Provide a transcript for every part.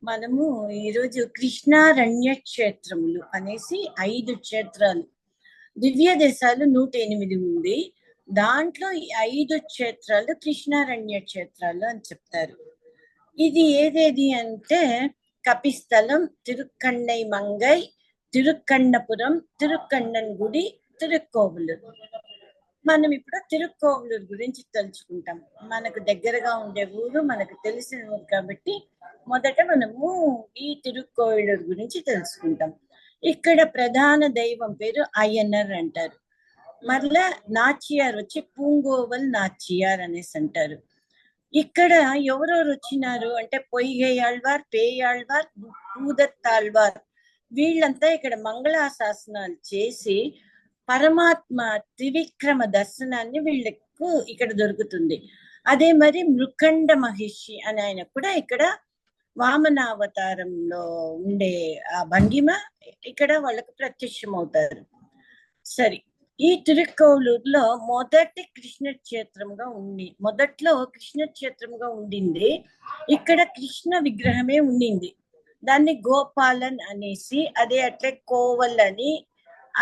మనము ఈరోజు కృష్ణారణ్య క్షేత్రములు అనేసి 5 క్షేత్రాలు, దివ్య దేశాలు 108 ఉంది. దాంట్లో ఈ 5 క్షేత్రాలు కృష్ణారణ్య క్షేత్రాలు అని చెప్తారు. ఇది ఏదేది అంటే కపిస్థలం, తిరుక్కన్నై మంగై, తిరుక్కన్నపురం, తిరుక్కన్నన్గుడి, తిరుక్కోవలూరు. మనం ఇప్పుడు తిరుక్కోవలూరు గురించి తెలుసుకుంటాం. మనకు దగ్గరగా ఉండే ఊరు, మనకు తెలిసిన ఊరు కాబట్టి మొదట మనము ఈ తిరుక్కోవలూరు గురించి తెలుసుకుంటాం. ఇక్కడ ప్రధాన దైవం పేరు అయ్యన్నర్ అంటారు. మరలా నాచియార్ వచ్చి పూంగోవల్ నాచియార్ అనేసి అంటారు. ఇక్కడ ఎవరెవరు వచ్చినారు అంటే పొయ్గేయాళ్వార్, పేయాళ్వార్, పూదత్తాళ్వార్ వీళ్ళంతా ఇక్కడ మంగళాశాసనాలు చేసి పరమాత్మ త్రివిక్రమ దర్శనాన్ని వీళ్ళకు ఇక్కడ దొరుకుతుంది. అదే మరి మృకండ మహిషి అని ఆయన కూడా ఇక్కడ వామనావతారంలో ఉండే ఆ భంగిమ ఇక్కడ వాళ్ళకు ప్రత్యక్షమవుతారు. సరే, ఈ తిరుక్కోవలూరులో మొదటి కృష్ణక్షేత్రంగా మొదట్లో కృష్ణక్షేత్రంగా ఉండింది. ఇక్కడ కృష్ణ విగ్రహమే ఉండింది. దాన్ని గోపాలన్ అనేసి, అదే అట్లే కోవల్ అని,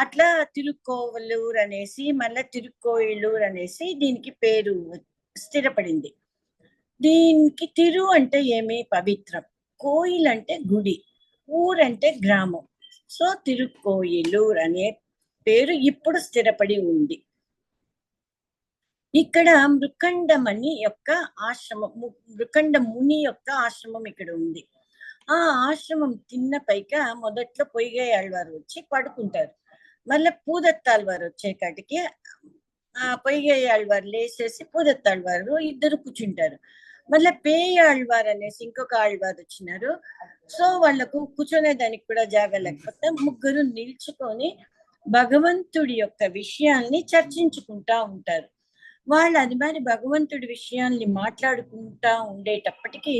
అట్లా తిరుక్కోవలూరు అనేసి, మళ్ళీ తిరుక్కోయిలూరు అనేసి దీనికి పేరు స్థిరపడింది. దీనికి తిరు అంటే ఏమి పవిత్రం, కోయిల్ అంటే గుడి, ఊరు అంటే గ్రామం. సో తిరుక్కోయిలూరు అనే పేరు ఇప్పుడు స్థిరపడి ఉంది. ఇక్కడ మృకండమణి యొక్క ఆశ్రమం, మృకండ ముని యొక్క ఆశ్రమం ఇక్కడ ఉంది. ఆ ఆశ్రమం తిన్న పైక మొదట్లో పొయ్గేయాళ్వారు వచ్చి పడుకుంటారు. మళ్ళీ పూదత్తాళ్వారు వచ్చేకాటికి ఆ పొయ్గేయాళ్వారు లేచేసి పూదత్తాళ్వారు ఇద్దరు కూర్చుంటారు. మళ్ళీ పేయాళ్వారు అనేసి ఇంకొక ఆళ్వారు వచ్చినారు. సో వాళ్ళకు కూర్చునే దానికి కూడా జాగా లేకపోతే ముగ్గురు నిల్చుకొని భగవంతుడి యొక్క విషయాల్ని చర్చించుకుంటా ఉంటారు. వాళ్ళు అది మరి భగవంతుడి విషయాల్ని మాట్లాడుకుంటా ఉండేటప్పటికీ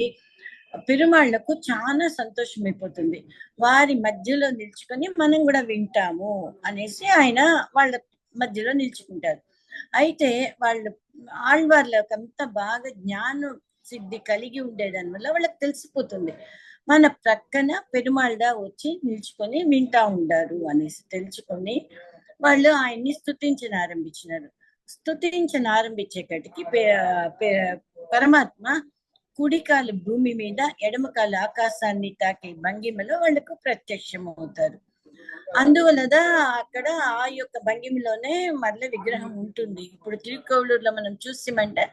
పెరుమాళ్లకు చాలా సంతోషం అయిపోతుంది. వారి మధ్యలో నిల్చుకొని మనం కూడా వింటాము అనేసి ఆయన వాళ్ళ మధ్యలో నిల్చుకుంటారు. అయితే వాళ్ళు ఆళ్వార్లకు అంతా బాగా జ్ఞాన సిద్ధి కలిగి ఉండేదాని వల్ల వాళ్ళకి తెలిసిపోతుంది మన ప్రక్కన పెరుమాళ్ళ వచ్చి నిల్చుకొని వింటా ఉండారు అనేసి తెలుసుకొని వాళ్ళు ఆయన్ని స్తుతించనారంభించినారు. స్తుతించనారంభించేకటికి పరమాత్మ కుడికాలు భూమి మీద, ఎడమకాలు ఆకాశాన్ని తాకే భంగిమలో వాళ్ళకు ప్రత్యక్షం అవుతారు. అందువలన అక్కడ ఆ యొక్క భంగిమలోనే మరల విగ్రహం ఉంటుంది. ఇప్పుడు తిరుక్కోవలూరులో మనం చూసామంటే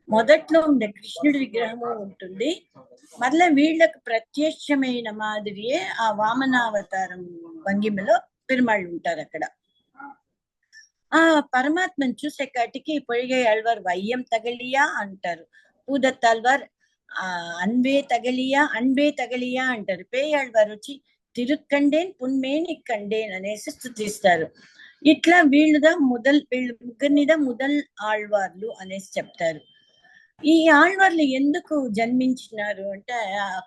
మొదట్లో ఉండే కృష్ణుడి విగ్రహము ఉంటుంది. మరలా వీళ్ళకు ప్రత్యక్షమైన మాదిరియే ఆ వామనావతారం భంగిమలో పెరుమాళ్ళు ఉంటారు అక్కడ. ఆ పరమాత్మను చూసే కాటికి పొయ్గేయాళ్వార్ వయ్యం తగలియా అంటారు, పూదత్తాళ్వార్ అన్వే తగలియా అంటారు, పేయాళ్వారు వచ్చి తిరుక్కండేన్ పున్మేని కండేన్ అనేసి స్తుతిస్తారు. ఇట్లా వీళ్ళు ముగ్గురినిదా ముదల్ ఆళ్వార్లు అనేసి చెప్తారు. ఈ ఆళ్వార్లు ఎందుకు జన్మించినారు అంటే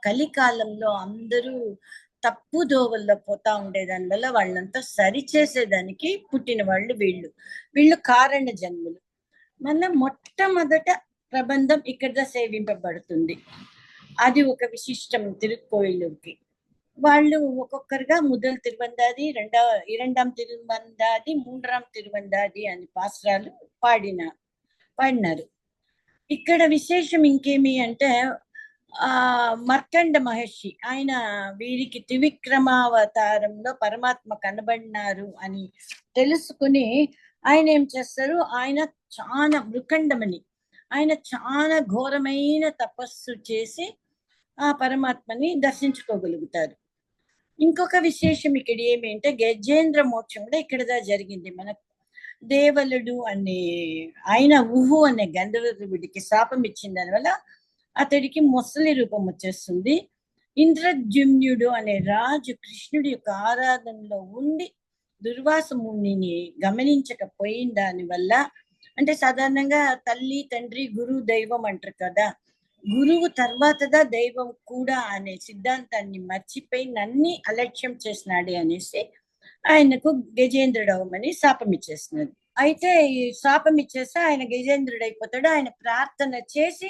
కలికాలంలో అందరూ తప్పు దోవల్లో పోతా ఉండేదాని వల్ల వాళ్ళంతా సరిచేసేదానికి పుట్టిన వాళ్ళు వీళ్ళు కారణ జన్ములు. మన మొట్టమొదట ప్రబంధం ఇక్కడ సేవింపబడుతుంది. అది ఒక విశిష్టం తిరుక్కోయిలూరుకి. వాళ్ళు ఒక్కొక్కరుగా முதல் திருவந்தாதி, இரண்டாம் திருவந்தாதி, மூன்றாம் திருவந்தாది అని పాశ్రాలు పాడినారు. ఇక్కడ విశేషం ఇంకేమి అంటే మర్కండ మహర్షి ఆయన వీరికి త్రివిక్రమావతారంలో పరమాత్మ కనబడినారు అని తెలుసుకుని ఆయన ఏం చేస్తారు, ఆయన చాలా మృకండమని ఆయన చాలా ఘోరమైన తపస్సు చేసి ఆ పరమాత్మని దర్శించుకోగలుగుతారు. ఇంకొక విశేషం ఇక్కడ ఏమి అంటే గజేంద్ర మోక్షం కూడా ఇక్కడ జరిగింది. మనకు దేవలుడు అనే ఆయన ఉహు అనే గంధర్వుడికి శాపం ఇచ్చిన దానివల్ల అతడికి మొసలి రూపం వచ్చేస్తుంది. ఇంద్రజుమ్నుడు అనే రాజు కృష్ణుడి యొక్క ఆరాధనలో ఉండి దుర్వాస మునిని గమనించకపోయిన దాని వల్ల, అంటే సాధారణంగా తల్లి తండ్రి గురువు దైవం అంటారు కదా, గురువు తర్వాతదా దైవం కూడా అనే సిద్ధాంతాన్ని మర్చిపోయి నన్ని అలక్ష్యం చేసినాడే అనేసి ఆయనకు గజేంద్రుడు అవమని శాపం ఇచ్చేసినది. అయితే ఈ శాపం ఇచ్చేస్తే ఆయన గజేంద్రుడు అయిపోతాడు. ఆయన ప్రార్థన చేసి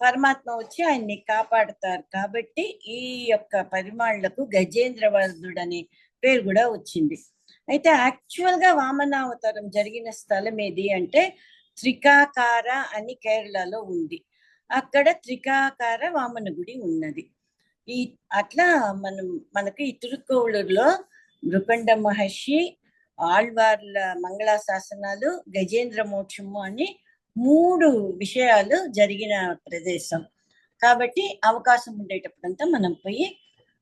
పరమాత్మ వచ్చి ఆయన్ని కాపాడుతారు. కాబట్టి ఈ యొక్క పరిమాణులకు గజేంద్రవరదుడు అనే పేరు కూడా వచ్చింది. అయితే యాక్చువల్ గా వామనావతారం జరిగిన స్థలం ఏది అంటే త్రికాకార అని కేరళలో ఉంది. అక్కడ త్రికాకార వామన గుడి ఉన్నది. ఈ అట్లా మనకి ఈ తిరుక్కోవూరులో మృకండ మహర్షి, ఆళ్వార్ల మంగళాశాసనాలు, గజేంద్ర మోక్షము అని 3 విషయాలు జరిగిన ప్రదేశం. కాబట్టి అవకాశం ఉండేటప్పుడంతా మనం పోయి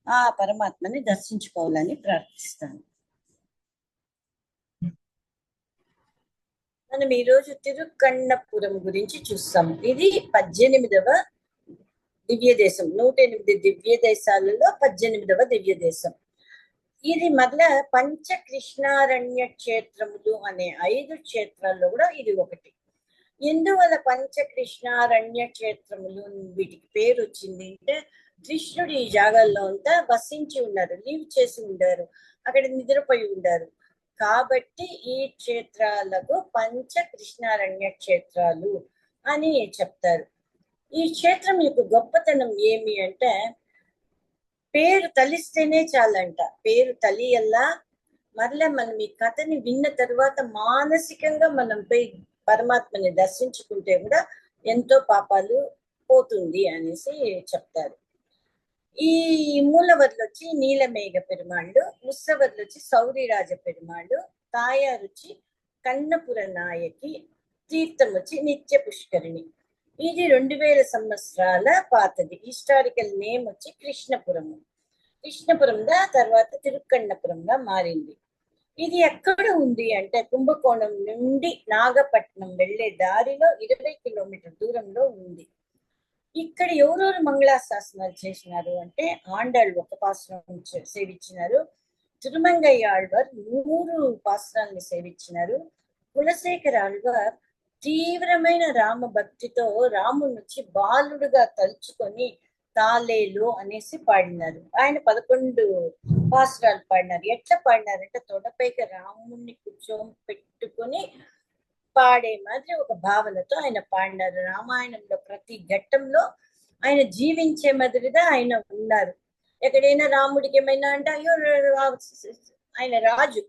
ఆ పరమాత్మని దర్శించుకోవాలని ప్రార్థిస్తాను. మనం ఈరోజు తిరుక్కన్నపురం గురించి చూస్తాం. ఇది 18వ దివ్య దేశం. 108 దివ్య దేశాలలో 18వ దివ్య దేశం. ఇది మళ్ళా పంచకృష్ణారణ్య క్షేత్రములు అనే 5 క్షేత్రాల్లో కూడా ఇది ఒకటి. ఎందువల్ల పంచకృష్ణారణ్య క్షేత్రములు వీటికి పేరు వచ్చింది అంటే కృష్ణుడు ఈ జాగాల్లో అంతా వసించి ఉన్నారు, లీవ్ చేసి ఉండారు, అక్కడ నిద్రపోయి ఉండారు. కాబట్టి ఈ క్షేత్రాలకు పంచకృష్ణారణ్య క్షేత్రాలు అని చెప్తారు. ఈ క్షేత్రం యొక్క గొప్పతనం ఏమి అంటే పేరు తలిస్తేనే చాలంట. పేరు తెలియల్లా మరలా మనం ఈ కథని విన్న తర్వాత మానసికంగా మనం పోయి పరమాత్మని దర్శించుకుంటే కూడా ఎంతో పాపాలు పోతుంది అనేసి చెప్తారు. ఈ మూలవర్లు వచ్చి నీలమేఘ పెరుమాళ్ళు, ఉత్సవర్లు వచ్చి సౌరిరాజ పెరుమాళ్ళు, తాయారు వచ్చి కన్నపుర నాయకి, తీర్థం వచ్చి నిత్య పుష్కరిణి. ఇది 2000 సంవత్సరాల పాతది. హిస్టారికల్ నేమ్ వచ్చి కృష్ణపురము. కృష్ణపురంగా తర్వాత తిరుక్కన్నపురంగా మారింది. ఇది ఎక్కడ ఉంది అంటే కుంభకోణం నుండి నాగపట్నం వెళ్లే దారిలో 20 కిలోమీటర్ దూరంలో ఉంది. ఇక్కడ ఎవరెవరు మంగళాశాసనాలు చేసినారు అంటే ఆండాళ్ళు ఒక పాశ్రం సేవించినారు, తిరుమంగయ్య ఆళ్వార్ 3 పాశ్రాన్ని సేవించినారు, కులశేఖర ఆళ్వార్ తీవ్రమైన రామ భక్తితో రాముని వచ్చి బాలుడుగా తలుచుకొని తాలేలు అనేసి పాడినారు. ఆయన 11 పాశ్రాలు పాడినారు. ఎట్లా పాడినారంటే తొడపైకి రాముణ్ణి కూర్చోపెట్టుకొని పాడే మాదిరి ఒక భావనతో ఆయన పాడినారు. రామాయణంలో ప్రతి ఘట్టంలో ఆయన జీవించే మాదిరిగా ఆయన ఉన్నారు. ఎక్కడైనా రాముడికి ఏమైనా అంటే అయ్యో ఆయన రాజు,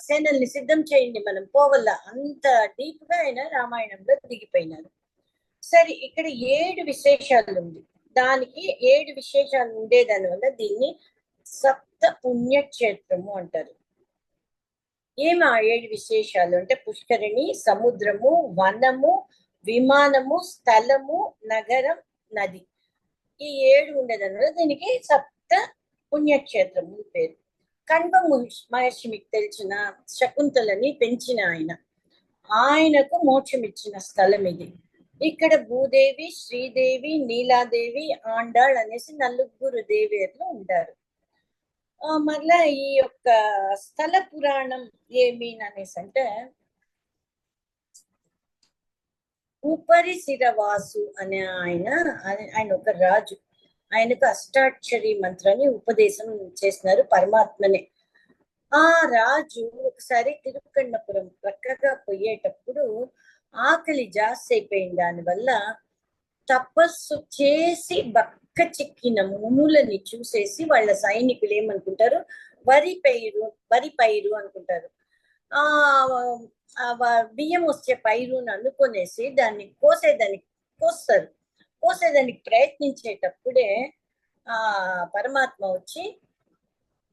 సేనల్ని సిద్ధం చేయండి మనం పోవల్ల, అంత డీప్ గా ఆయన రామాయణంలో దిగిపోయినారు. సరే, ఇక్కడ 7 విశేషాలు ఉంది. దానికి 7 విశేషాలు ఉండేదాని వల్ల దీన్ని సప్త పుణ్యక్షేత్రము అంటారు. ఏమి ఆ 7 విశేషాలు అంటే పుష్కరిణి, సముద్రము, వనము, విమానము, స్థలము, నగరం, నది. ఈ 7 ఉండేదాని వల్ల దీనికి సప్త పుణ్యక్షేత్రము పేరు. కణ్వ మహర్షి మీకు తెలిసిన శకుంతలని పెంచిన ఆయనకు మోక్షం ఇచ్చిన స్థలం ఇది. ఇక్కడ భూదేవి, శ్రీదేవి, నీలాదేవి, ఆండాళ్ అనేసి 4 దేవేర్లు ఉంటారు. మరలా ఈ యొక్క స్థల పురాణం ఏమి అనేసి అంటే ఉపరి శిరవాసు అనే ఆయన ఒక రాజు. ఆయనకు అష్టాక్షరి మంత్రాన్ని ఉపదేశం చేసినారు పరమాత్మనే. ఆ రాజు ఒకసారి తిరుక్కన్నపురం ప్రక్కగా పోయేటప్పుడు ఆకలి జాస్తి అయిపోయింది. దానివల్ల తపస్సు చేసి బక్క చిక్కిన మునులని చూసేసి వాళ్ళ సైనికులు ఏమనుకుంటారు, వరి పైరు అనుకుంటారు. బియ్యం వచ్చే పైరు అనుకునేసి దాన్ని కోసేదానికి ప్రయత్నించేటప్పుడే ఆ పరమాత్మ వచ్చి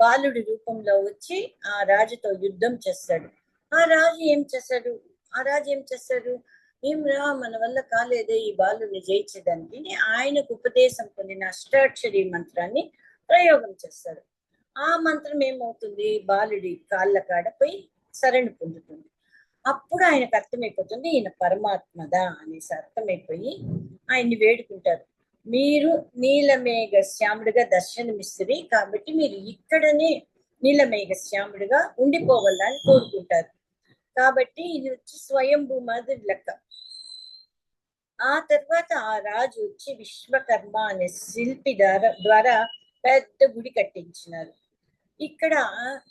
బాలుడి రూపంలో వచ్చి ఆ రాజుతో యుద్ధం చేస్తాడు. ఆ రాజు ఏం చేస్తాడు, ఏం రా మన వల్ల కాలేదే ఈ బాలుని జయించడానికి, ఆయనకు ఉపదేశం పొందిన అష్టాక్షరి మంత్రాన్ని ప్రయోగం చేస్తాడు. ఆ మంత్రం ఏమవుతుంది, బాలుడి కాళ్ళ కాడపై శరణు పొందుతుంది. అప్పుడు ఆయనకు అర్థమైపోతుంది ఈయన పరమాత్మదా అనేసి అర్థమైపోయి ఆయన్ని వేడుకుంటారు. మీరు నీలమేఘ శ్యాముడిగా దర్శనమిస్తుంది కాబట్టి మీరు ఇక్కడనే నీలమేఘ శ్యాముడిగా ఉండిపోవాలని కోరుకుంటారు. కాబట్టి ఇది వచ్చి స్వయంభూ మాదిరి లెక్క. ఆ తర్వాత ఆ రాజు వచ్చి విశ్వకర్మ అనే శిల్పి ద్వారా పెద్ద గుడి కట్టించినారు. ఇక్కడ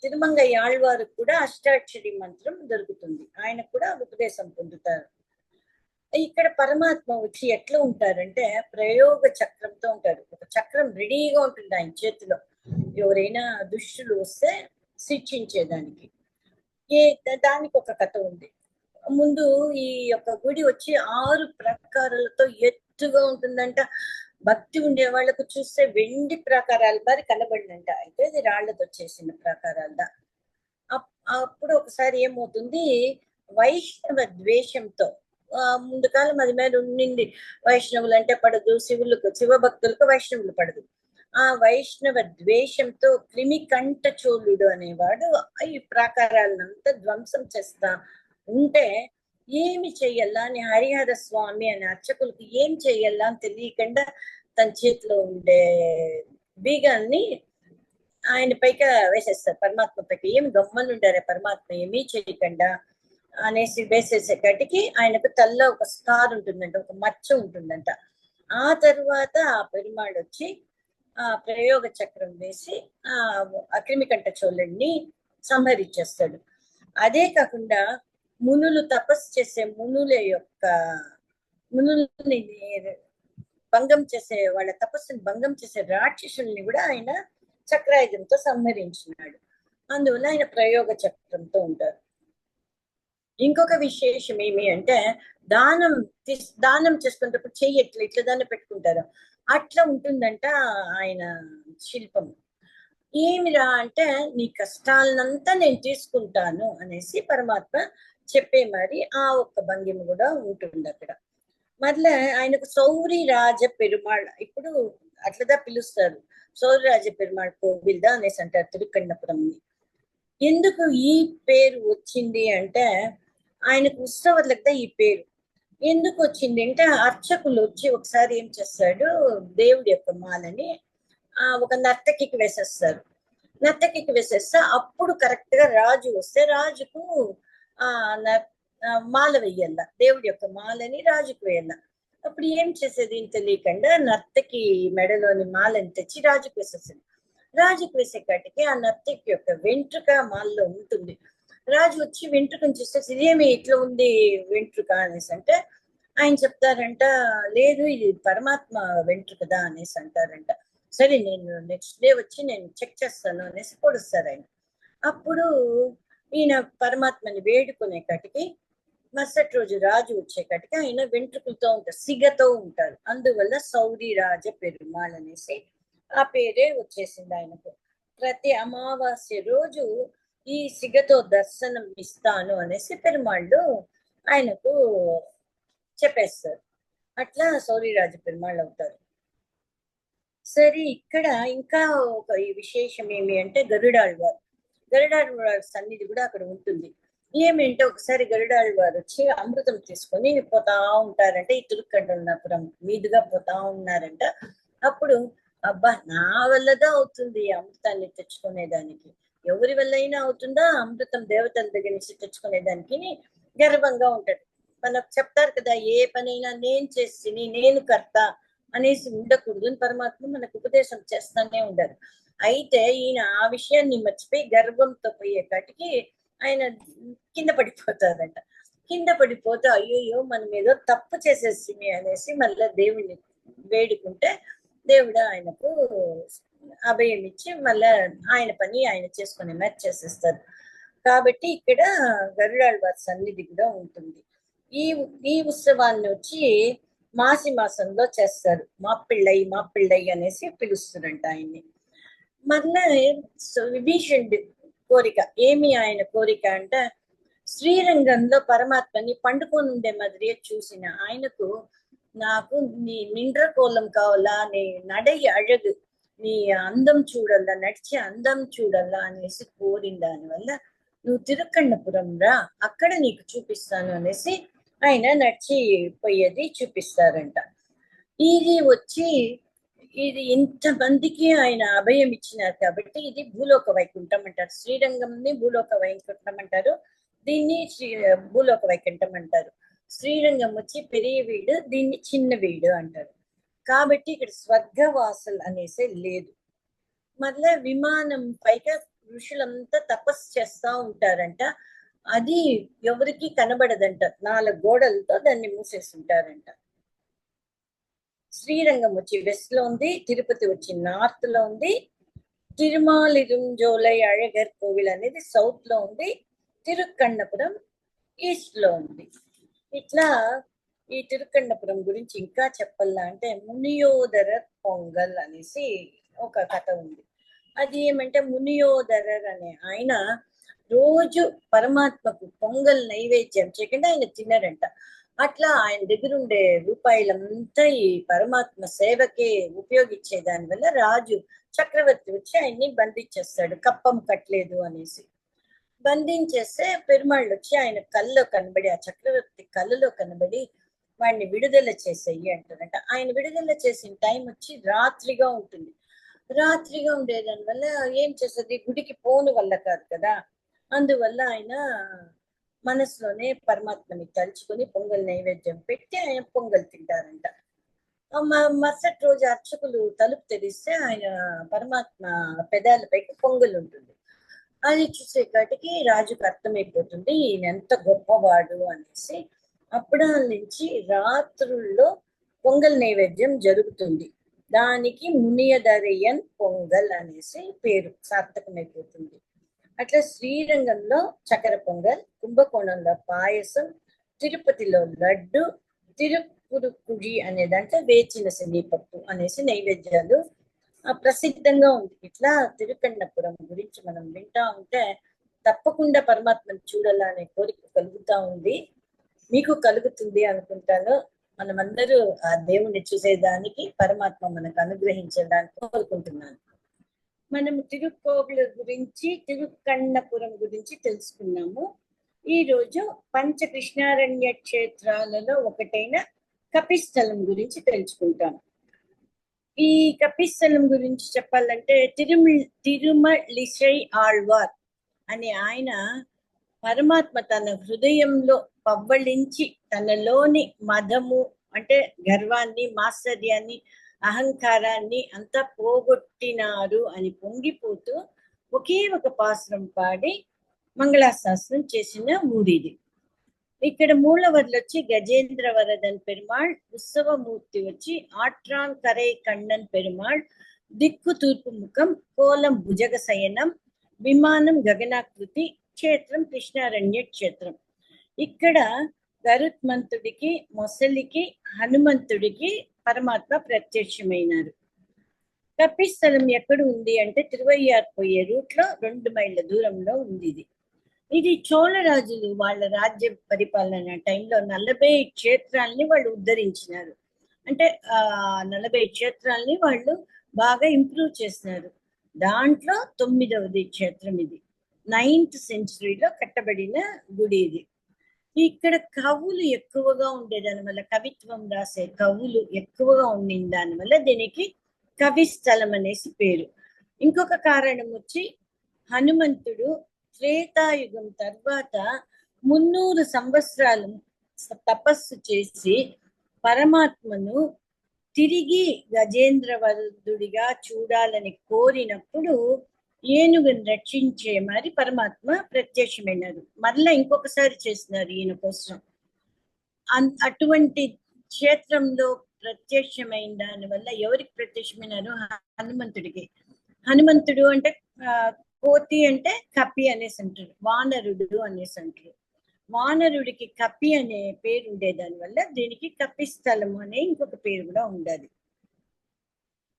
తిరుమంగయ్య ఆళ్వారు కూడా అష్టాక్షరి మంత్రం దొరుకుతుంది. ఆయన కూడా ఉపదేశం పొందుతారు. ఇక్కడ పరమాత్మ వచ్చి ఎట్లా ఉంటారంటే ప్రయోగ చక్రంతో ఉంటారు. ఒక చక్రం రెడీగా ఉంటుంది ఆయన చేతిలో, ఎవరైనా దుష్టులు వస్తే శిక్షించేదానికి. ఏ దానికి ఒక కథ ఉంది. ముందు ఈ యొక్క గుడి వచ్చి 6 ప్రాకారాలతో ఎత్తుగా ఉంటుందంట. భక్తి ఉండే వాళ్ళకు చూస్తే వెండి ప్రాకారాల మరి కనబడిందంట. అయితే ఇది రాళ్లతో చేసిన ప్రాకారాలదా. అప్పుడు ఒకసారి ఏమవుతుంది, వైష్ణవ ద్వేషంతో ముందు కాలం అది మీద ఉండింది. వైష్ణవులు అంటే పడదు, శివభక్తులకు వైష్ణవులు పడదు. ఆ వైష్ణవ ద్వేషంతో క్రిమికంఠ చోళుడు అనేవాడు ఈ ప్రాకారాలనంతా ధ్వంసం చేస్తా ఉంటే ఏమి చెయ్యాలా అని హరిహర స్వామి అనే అర్చకులకు ఏం చెయ్యాలా అని తెలియకుండా తన చేతిలో ఉండే బీగాన్ని ఆయన పైగా వేసేస్తారు, పరమాత్మ పైకి. ఏమి గమ్మనుండారే పరమాత్మ ఏమీ చేయకుండా అనేసి వేసేసేకటికి ఆయనకు తల్ల ఒక స్కార్ ఉంటుందంట, ఒక మచ్చ ఉంటుందంట. ఆ తర్వాత ఆ పెరుమాళ్ వచ్చి ఆ ప్రయోగ చక్రం వేసి ఆ అక్రిమికంఠ చోళుడిని సంహరించేస్తాడు. అదే కాకుండా మునులు తపస్సు చేసే మునుల్ని భంగం చేసే, వాళ్ళ తపస్సుని భంగం చేసే రాక్షసుల్ని కూడా ఆయన చక్రాయుధంతో సంహరించినాడు. అందువల్ల ఆయన ప్రయోగ చక్రంతో ఉంటారు. ఇంకొక విశేషం ఏమి అంటే దానం చేసుకున్నప్పుడు చెయ్యి ఇట్లా దాన్ని పెట్టుకుంటారు, అట్లా ఉంటుందంట ఆయన శిల్పం. ఏమిరా అంటే నీ కష్టాలనంతా నేను తీసుకుంటాను అనేసి పరమాత్మ చెప్పే మరి ఆ ఒక్క భంగిమ కూడా ఉంటుంది అక్కడ. మరలా ఆయనకు సౌరి రాజ పెరుమాళ్ ఇప్పుడు అట్లదా పిలుస్తారు, సౌరి రాజ పెరుమాళ్ కోవిల్దా అనేసి అంటారు తిరుక్కన్నపురంని. ఎందుకు ఈ పేరు వచ్చింది అంటే ఆయనకు ఉత్సవాలకు ఈ పేరు ఎందుకు వచ్చింది అంటే అర్చకులు వచ్చి ఒకసారి ఏం చేస్తాడు, దేవుడి యొక్క మాలని ఒక నర్తకికి వేసేస్తారు. నర్తకికి వేసేస్తే అప్పుడు కరెక్ట్ గా రాజు వస్తే రాజుకు ఆ మాల వెయ్యాల, దేవుడి యొక్క మాలని రాజుకు వేయాల. అప్పుడు ఏం చేసేది తెలియకుండా నర్తకి మెడలోని మాలని తెచ్చి రాజుకు వేసేసింది. రాజుకు వేసే కాటికి ఆ నర్తకి యొక్క వెంట్రుక మాలలో ఉంటుంది. రాజు వచ్చి వెంట్రుకను చూస్తే ఇదేమి ఇట్లా ఉంది వెంట్రుక అనేసి అంటే ఆయన చెప్తారంట, లేదు ఇది పరమాత్మ వెంట్రుకదా అనేసి అంటారంట. సరే నేను నెక్స్ట్ డే వచ్చి నేను చెక్ చేస్తాను అనేసి పొడుస్తారు ఆయన. అప్పుడు ఈయన పరమాత్మని వేడుకునే కాటికి మరుసటి రోజు రాజు వచ్చే కాటికి ఆయన వెంట్రుకలతో ఉంటారు, సిగతో ఉంటారు. అందువల్ల సౌరి రాజ పెరుమాళ్ అనేసి ఆ పేరే వచ్చేసింది ఆయనకు. ప్రతి అమావాస్య రోజు ఈ సిగతో దర్శనం ఇస్తాను అనేసి పెరుమాళ్ళు ఆయనకు చెప్పేస్తారు. అట్లా సౌరిరాజ పెరుమాళ్ళు అవుతారు. సరే ఇక్కడ ఇంకా ఒక ఈ విశేషం ఏమి అంటే గరుడాళ్వారు సన్నిధి కూడా అక్కడ ఉంటుంది. ఏమంటే ఒకసారి గరుడాళ్వారు వచ్చి అమృతం తీసుకొని పోతా ఉంటారంట, ఈ తిరుక్కన్నపురం మీదుగా పోతా ఉన్నారంట. అప్పుడు అబ్బా నా వల్లదా అవుతుంది అమృతాన్ని తెచ్చుకునేదానికి, ఎవరి వల్ల అయినా అవుతుందా అమృతం దేవతల దగ్గర నుంచి తెచ్చుకునేదానికి గర్వంగా ఉంటాడు. మనకు చెప్తారు కదా, ఏ పనైనా నేను చేసి నేను కర్త అనేసి ఉండకూడదు అని పరమాత్మ మనకు ఉపదేశం చేస్తానే ఉండారు. అయితే ఈయన ఆ విషయాన్ని మర్చిపోయి గర్వంతో పోయే కాటికి ఆయన కింద పడిపోతారంట. కింద పడిపోతే అయ్యో మనం ఏదో తప్పు చేసేసింది అనేసి మళ్ళీ దేవుడిని వేడుకుంటే దేవుడు ఆయనకు అభయం ఇచ్చి మళ్ళా ఆయన పని ఆయన చేసుకునే మ్యాచ్ చేసేస్తారు. కాబట్టి ఇక్కడ గరుడాళ్వారి సన్నిధి కూడా ఉంటుంది. ఈ ఉత్సవాన్ని వచ్చి మాసి మాసంలో చేస్తారు. మాపిళ్ళై అనేసి పిలుస్తారంట ఆయన్ని. మళ్ళా విభీషణుడి కోరిక ఏమి ఆయన కోరిక అంటే శ్రీరంగంలో పరమాత్మని పండుకొని ఉండే మాదిరిగా చూసిన ఆయనకు నాకు నీ నిండ్ర కోలం కావాలా, నీ నడై అழகு, నీ అందం చూడాలా, నడిచే అందం చూడాలా అనేసి కోరిన దానివల్ల నువ్వు తిరుక్కన్నపురం రా, అక్కడ నీకు చూపిస్తాను అనేసి ఆయన నడిచి పోయేది చూపిస్తారంట. ఇది వచ్చి ఇది ఇంతమందికి ఆయన అభయం ఇచ్చినారు కాబట్టి ఇది భూలోక వైకుంఠం అంటారు. శ్రీరంగంని భూలోక వైకుంఠం అంటారు, దీన్ని భూలోక వైకుంఠం అంటారు. శ్రీరంగం వచ్చి పెరియ వీడు, దీన్ని చిన్న వీడు అంటారు. కాబట్టి ఇక్కడ స్వర్గవాసులు అనేసే లేదు. మళ్ళా విమానం పైగా ఋషులంతా తపస్సు చేస్తా ఉంటారంట. అది ఎవరికి కనబడదంట, 4 గోడలతో దాన్ని మూసేస్తుంటారంట. శ్రీరంగం వచ్చి వెస్ట్ లో ఉంది, తిరుపతి వచ్చి నార్త్ లో ఉంది, తిరుమాలిరుంజోలై అழగర్ కోవిల్ అనేది సౌత్ లో ఉంది, తిరుక్కన్నపురం ఈస్ట్ లో ఉంది. ఇట్లా ఈ తిరుక్కన్నపురం గురించి ఇంకా చెప్పాలా అంటే మునియోదర పొంగల్ అనేసి ఒక కథ ఉంది. అది ఏమంటే మునియోదరర్ అనే ఆయన రోజు పరమాత్మకు పొంగల్ నైవేద్యం చేయకుండా ఆయన తినరంట. అట్లా ఆయన దగ్గర ఉండే రూపాయలంతా ఈ పరమాత్మ సేవకే ఉపయోగించే దాని వల్ల రాజు చక్రవర్తి వచ్చి ఆయన్ని బంధించేస్తాడు, కప్పం కట్టలేదు అనేసి. బంధించేస్తే పెరుమాళ్ళు వచ్చి ఆయన కళ్ళలో కనబడి, ఆ చక్రవర్తి కళ్ళలో కనబడి వాడిని విడుదల చేసేయి అంటారంట. ఆయన విడుదల చేసిన టైం వచ్చి రాత్రిగా ఉంటుంది. రాత్రిగా ఉండేదాని వల్ల ఏం చేస్తుంది, గుడికి పోను వల్ల కాదు కదా, అందువల్ల ఆయన మనసులోనే పరమాత్మని తలుచుకొని పొంగల్ నైవేద్యం పెట్టి ఆయన పొంగల్ తింటారంట. మరుసటి రోజు అర్చకులు తలుపు తెరిస్తే ఆయన పరమాత్మ పెదాలపైకి పొంగల్ ఉంటుంది. అది చూసేకాటికి రాజుకు అర్థమైపోతుంది ఈయన ఎంత గొప్పవాడు అనేసి. అప్పటి నుంచి రాత్రుల్లో పొంగల్ నైవేద్యం జరుగుతుంది. దానికి మునియదరయ్యన్ పొంగల్ అనేసి పేరు సార్థకమైపోతుంది. అట్లా శ్రీరంగంలో చక్కెర పొంగల్, కుంభకోణంలో పాయసం, తిరుపతిలో లడ్డు, తిరుపురుకుడి అనే దాంట్లో వేచిన శనగపప్పు అనేసి నైవేద్యాలు ప్రసిద్ధంగా ఉంది. ఇట్లా తిరుకన్నపురం గురించి మనం వింటా ఉంటే తప్పకుండా పరమాత్మను చూడాలనే కోరిక కలుగుతా ఉంది. మీకు కలుగుతుంది అనుకుంటాను. మనమందరూ ఆ దేవుణ్ణి చూసేదానికి పరమాత్మ మనకు అనుగ్రహించడానికి కోరుకుంటున్నాను. మనం తిరుక్కోవిల గురించి, తిరుక్కన్నపురం గురించి తెలుసుకున్నాము. ఈ రోజు పంచకృష్ణారణ్య క్షేత్రాలలో ఒకటైన కపిస్థలం గురించి తెలుసుకుంటాం. ఈ కపిస్థలం గురించి చెప్పాలంటే తిరుమలిసై ఆళ్వార్ అని ఆయన పరమాత్మ తన హృదయంలో పవ్వళించి తనలోని మదము అంటే గర్వాన్ని, మాత్సర్యాన్ని, అహంకారాన్ని అంతా పోగొట్టినారు అని పొంగిపోతూ ఒకే ఒక పాసురం పాడి మంగళాశాసనం చేసిన ఊరిది. ఇక్కడ మూలవర్లు వచ్చి గజేంద్ర వరదన్ పెరుమాళ్, ఉత్సవమూర్తి వచ్చి ఆట్రాన్ కరై కண்ணన్ పెరుమాళ్, దిక్కు తూర్పు ముఖం, కోలం భుజగ శయనం, విమానం గగనాకృతి, క్షేత్రం కృష్ణారణ్య క్షేత్రం. ఇక్కడ గరుత్మంతుడికి, మొసలికి, హనుమంతుడికి పరమాత్మ ప్రత్యక్షమైనారు. కపిస్థలం ఎక్కడ ఉంది అంటే తిరువయ్యార్ పోయే రూట్ లో 2 మైళ్ళ దూరంలో ఉంది. ఇది చోళరాజులు వాళ్ళ రాజ్య పరిపాలన టైంలో 40 క్షేత్రాలని వాళ్ళు ఉద్ధరించినారు. అంటే 40 క్షేత్రాలని వాళ్ళు బాగా ఇంప్రూవ్ చేసినారు. దాంట్లో 9వది క్షేత్రం ఇది. 9th సెంచరీలో కట్టబడిన గుడి ఇది. ఇక్కడ కవులు ఎక్కువగా ఉండేదాని వల్ల, కవిత్వం రాసే కవులు ఎక్కువగా ఉండిన దాని వల్ల దీనికి కవిస్థలం అనేసి పేరు. ఇంకొక కారణం వచ్చి హనుమంతుడు త్రేతాయుగం తర్వాత 300 సంవత్సరాలు తపస్సు చేసి పరమాత్మను తిరిగి గజేంద్రవరుడుగా చూడాలని కోరినప్పుడు ఏనుగుని రక్షించే మరి పరమాత్మ ప్రత్యక్షమైనారు. మరలా ఇంకొకసారి చేసినారు ఈయన కోసం. అటువంటి క్షేత్రంలో ప్రత్యక్షమైన దాని వల్ల ఎవరికి ప్రత్యక్షమైనారు? హనుమంతుడికి. హనుమంతుడు అంటే కోతి అంటే కపి అనేసి అంటారు, వానరుడు అనేసి అంటారు. వానరుడికి కపి అనే పేరు ఉండేదాని వల్ల దీనికి కపిస్థలం అనే ఇంకొక పేరు కూడా ఉండాలి.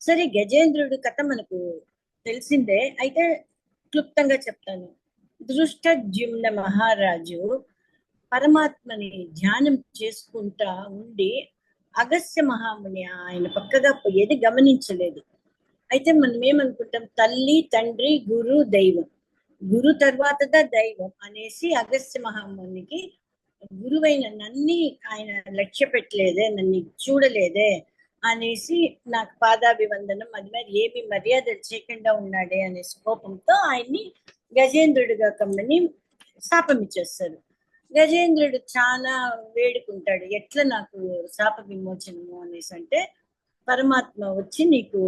సరే, గజేంద్రుడు కథ మనకు తెలిసిందే, అయితే క్లుప్తంగా చెప్తాను. దృష్టద్యుమ్న మహారాజు పరమాత్మని ధ్యానం చేసుకుంటా ఉండి అగస్త్య మహాముని ఆయన పక్కగా పోయేది గమనించలేదు. అయితే మనం ఏమనుకుంటాం, తల్లి, తండ్రి, గురు, దైవం, గురు తర్వాత దైవం అనేసి అగస్త్య మహామునికి గురువైన నన్ని ఆయన లక్ష్య పెట్టలేదే, నన్ను చూడలేదే అనేసి నాకు పాదాభివందనం అది మరి ఏమి మర్యాదలు చేయకుండా ఉన్నాడే అనేసి కోపంతో ఆయన్ని గజేంద్రుడిగా కమ్మని శాపం ఇచ్చేస్తారు. గజేంద్రుడు చాలా వేడుకుంటాడు, ఎట్లా నాకు శాప విమోచనము అనేసి అంటే పరమాత్మ వచ్చి నీకు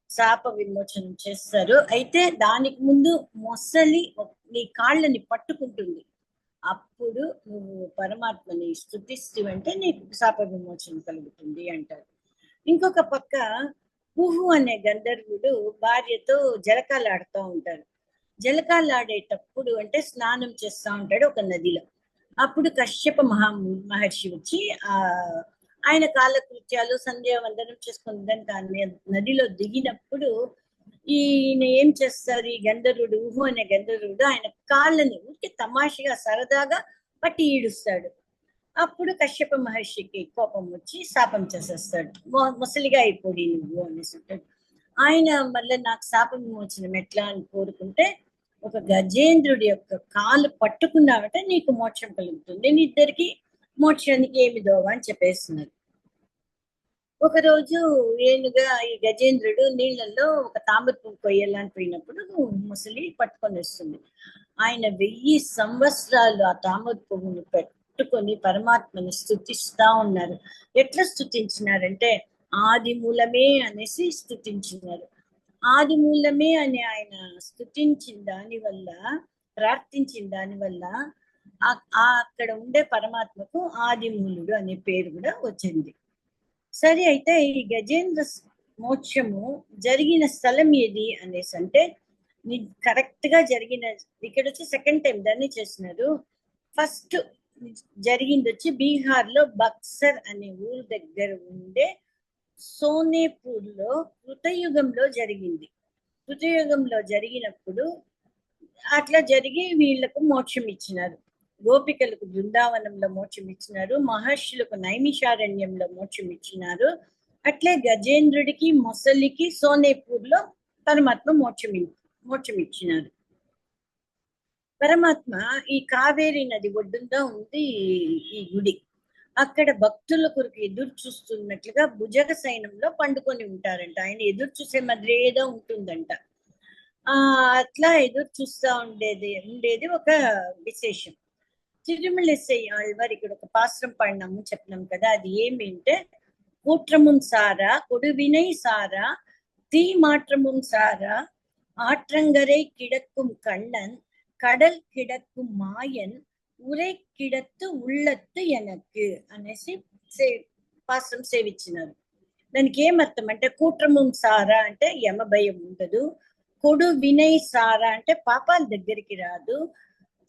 శాప విమోచనం చేస్తారు. అయితే దానికి ముందు మొసలి నీ కాళ్ళని పట్టుకుంటుంది, అప్పుడు నువ్వు పరమాత్మని స్తుతిస్తూ నీకు శాప విమోచన కలుగుతుంది అంటారు. ఇంకొక పక్క కుహు అనే గంధర్వుడు భార్యతో జలకాలాడుతూ ఉంటారు. జలకాలాడేటప్పుడు స్నానం చేస్తూ ఉంటాడు ఒక నదిలో. అప్పుడు కశ్యప మహర్షి వచ్చి ఆయన కాలకృత్యాలు సంధ్యావందనం చేసుకుందని కానీ నదిలో దిగినప్పుడు ఈయన ఏం చేస్తారు, ఈ గంధర్వుడు ఊహు అనే గంధర్వుడు ఆయన కాళ్ళని ఊరికి తమాషగా సరదాగా పట్టి ఈడుస్తాడు. అప్పుడు కశ్యప మహర్షికి కోపం వచ్చి శాపం చేసేస్తాడు, ముసలిగా అయిపోయి నువ్వు అనేసి. ఆయన మళ్ళీ నాకు శాప విమోచనం ఎట్లా అని కోరుకుంటే, ఒక గజేంద్రుడి యొక్క కాలు పట్టుకున్నావంటే నీకు మోక్షం కలుగుతుంది, నీ ఇద్దరికి మోక్షానికి ఏమి దోవ అని చెప్పేస్తున్నారు. ఒకరోజు ఏనుగా ఈ గజేంద్రుడు నీళ్ళల్లో ఒక తామర పువ్వు కొయ్యాలని పోయినప్పుడు ముసలి పట్టుకొని వస్తుంది. ఆయన 1000 సంవత్సరాలు ఆ తామర పువ్వును పెట్టుకొని పరమాత్మని స్తుతిస్తా ఉన్నారు. ఎట్లా స్తుతించినారంటే ఆది మూలమే అనేసి స్తుతించినారు. ఆది మూలమే అని ఆయన స్తుతించిన దాని వల్ల, ప్రార్థించిన దాని వల్ల అక్కడ ఉండే పరమాత్మకు ఆది మూలుడు అనే పేరు కూడా వచ్చింది. సరే, అయితే ఈ గజేంద్ర మోక్షము జరిగిన స్థలం ఏది అనేసి అంటే, కరెక్ట్ గా జరిగిన ఇక్కడ వచ్చి సెకండ్ టైం దాన్ని చేసినారు. ఫస్ట్ జరిగింది వచ్చి బీహార్ లో బక్సర్ అనే ఊరు దగ్గర ఉండే సోనేపూర్ లో కృతయుగంలో జరిగింది. కృతయుగంలో జరిగినప్పుడు అట్లా జరిగి వీళ్లకు మోక్షం ఇచ్చినారు. గోపికలకు బృందావనంలో మోక్షం ఇచ్చినారు, మహర్షులకు నైమిషారణ్యంలో మోక్షం ఇచ్చినారు. అట్లే గజేంద్రుడికి మొసలికి సోనేపూర్ లో పరమాత్మ మోక్షం ఇచ్చినారు. పరమాత్మ ఈ కావేరి నది ఒడ్డుందా ఉంది ఈ గుడి. అక్కడ భక్తుల కొరకు ఎదురు చూస్తున్నట్లుగా భుజగ సైనంలో పండుకొని ఉంటారంట. ఆయన ఎదురు చూసే మధ్యేదో ఉంటుందంట. అట్లా ఎదురు చూస్తా ఉండేది ఒక విశేషం. తిరుమలసై ఆళ్వార్ ఇక్కడ ఒక పాశ్రం పాడినాము చెప్పినాం కదా, అది ఏమింటే, కూట్రమున్ సారా కొడువినై సారా தீ மாற்றமும் சாரா ஆற்றங்கரை கிடக்கும் கண்ணன் கடல் கிடக்கும் మాయన్ ఉరే కిడత్తు ఉళ్ళత్తు ఎనక్కు అనేసి పాసం సేవించినారు. దానికి ఏమర్థం అంటే, కూట్రముం సారా అంటే యమ భయం ఉండదు, కొడు వినై సారా అంటే పాపాల దగ్గరికి రాదు,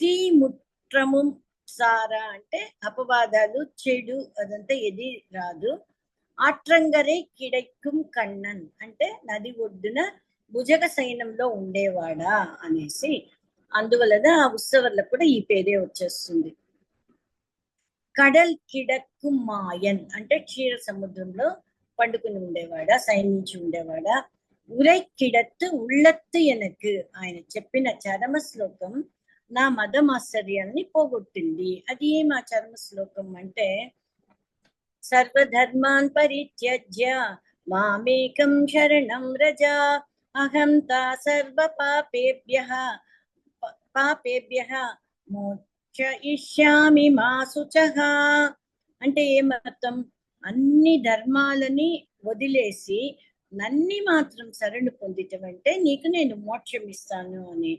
తీ ముట్రముం సారా అంటే అపవాదాలు చెడు అదంతా ఏది రాదు, ఆట్రంగరే కిడక్కుం కണ്ണన్ అంటే నది ఒడ్డున భుజగ సైనంలో ఉండేవాడా అనేసి. అందువలన ఆ ఉత్సవాలకు కూడా ఈ పేరే వచ్చేస్తుంది. కడల్ కిడక్కు మాయన్ అంటే క్షీర సముద్రంలో పండుకుని ఉండేవాడా, సైనించి ఉండేవాడా. ఉరై కిడత్తు ఉళ్ళత్తు ఎనకు ఆయన చెప్పిన చరమ శ్లోకం నా మదమాశ్చర్యాన్ని పోగొట్టింది. అది ఏం ఆ చరమ శ్లోకం అంటే, సర్వధర్మాన్ పరిత్యజ్య మామేకం శరణం రజ అహం తా సర్వ పాపేభ్యః మోక్షయిష్యామి మా శుచః అంటే ఏమర్థం, అన్ని ధర్మాలని వదిలేసి నన్ని మాత్రం శరణు పొందిటం అంటే నీకు నేను మోక్షం ఇస్తాను అని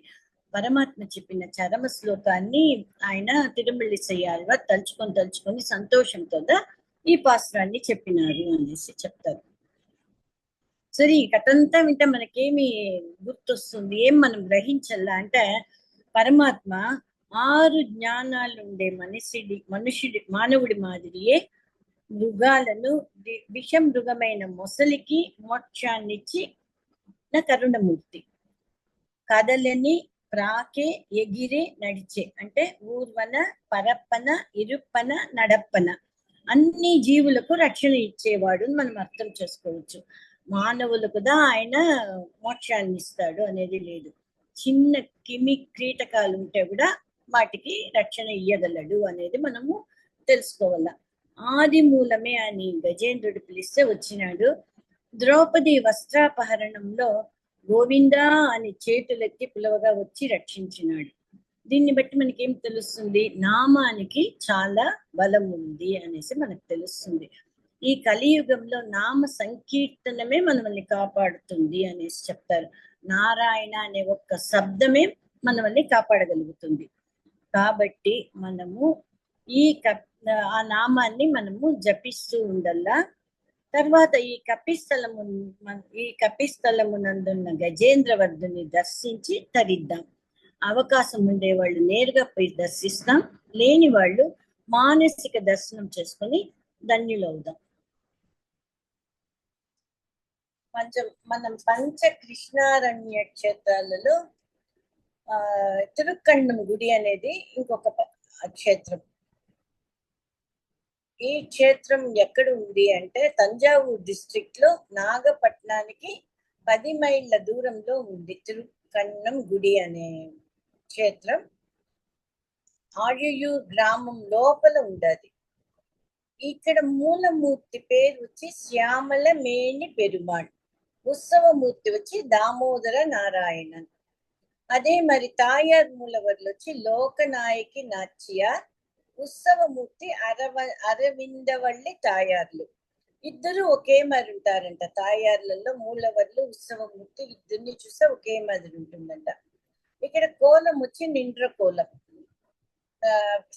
పరమాత్మ చెప్పిన చరమ శ్లోకాన్ని ఆయన తిరుమలసై ఆళ్వార్ తలుచుకొని సంతోషంతో ఈ పాశ్రాన్ని చెప్పినారు అనేసి చెప్తారు. సరే, ఈ కథంతా వింటే మనకేమి గుర్తొస్తుంది, ఏం మనం గ్రహించాలా అంటే, పరమాత్మ 6 జ్ఞానాలు ఉండే మానవుడి మాదిరియే మృగాలను, విష మృగమైన మొసలికి మోక్షాన్నిచ్చి కరుణమూర్తి. కదలని, ప్రాకే, ఎగిరే, నడిచే అంటే ఊర్వన, పరప్పన, ఇరుప్పన, నడప్పన అన్ని జీవులకు రక్షణ ఇచ్చేవాడు మనం అర్థం చేసుకోవచ్చు. మానవులకు ఆయన మోక్షాన్ని ఇస్తాడు అనేది లేదు. చిన్న క్రీటకాలు ఉంటే కూడా వాటికి రక్షణ ఇయ్యగలడు అనేది మనము తెలుసుకోవాల. ఆది మూలమే అని గజేంద్రుడు పిలిస్తే వచ్చినాడు. ద్రౌపది వస్త్రాపహరణంలో గోవిందా అని చేతులెత్తి పిలవగా వచ్చి రక్షించినాడు. దీన్ని బట్టి మనకి ఏం తెలుస్తుంది, నామానికి చాలా బలం ఉంది అనేసి మనకు తెలుస్తుంది. ఈ కలియుగంలో నామ సంకీర్తనమే మనల్ని కాపాడుతుంది అనేసి చెప్తారు. నారాయణ అనే ఒక్క శబ్దమే మనల్ని కాపాడగలుగుతుంది. కాబట్టి మనము ఈ ఆ నామాన్ని మనము జపిస్తూ ఉండల్లా. తర్వాత ఈ కపిస్థలమునందున్న గజేంద్రవర్ధుని దర్శించి తరిద్దాం. అవకాశం ఉండే వాళ్ళు నేరుగా పోయి దర్శిస్తాం, లేని వాళ్ళు మానసిక దర్శనం చేసుకొని ధన్యులవుదాం. మనం పంచ కృష్ణారణ్య క్షేత్రాలలో తిరుక్కణ్ణం గుడి అనేది ఇంకొక క్షేత్రం. ఈ క్షేత్రం ఎక్కడ ఉంది అంటే తంజావూరు డిస్ట్రిక్ట్ లో నాగపట్నానికి 10 మైళ్ళ దూరంలో ఉంది తిరుక్కణ్ణం గుడి అనే క్షేత్రం. ఆర్యూరు గ్రామం లోపల ఉండదు. ఇక్కడ మూలమూర్తి పేరు వచ్చి శ్యామలమేని పెరుమాళ్, ఉత్సవమూర్తి వచ్చి దామోదర నారాయణన్. అదే మరి తాయార్ మూలవర్లు వచ్చి లోకనాయకి నాచ్యార్, ఉత్సవమూర్తి అరవిందవల్లి తాయార్లు. ఇద్దరు ఒకే మరి ఉంటారంట. తాయార్లలో మూలవర్లు ఉత్సవమూర్తి ఇద్దరిని చూస్తే ఒకే మాదిరి ఉంటుందంట. ఇక్కడ కోలం వచ్చి నిండ్ర కోలం.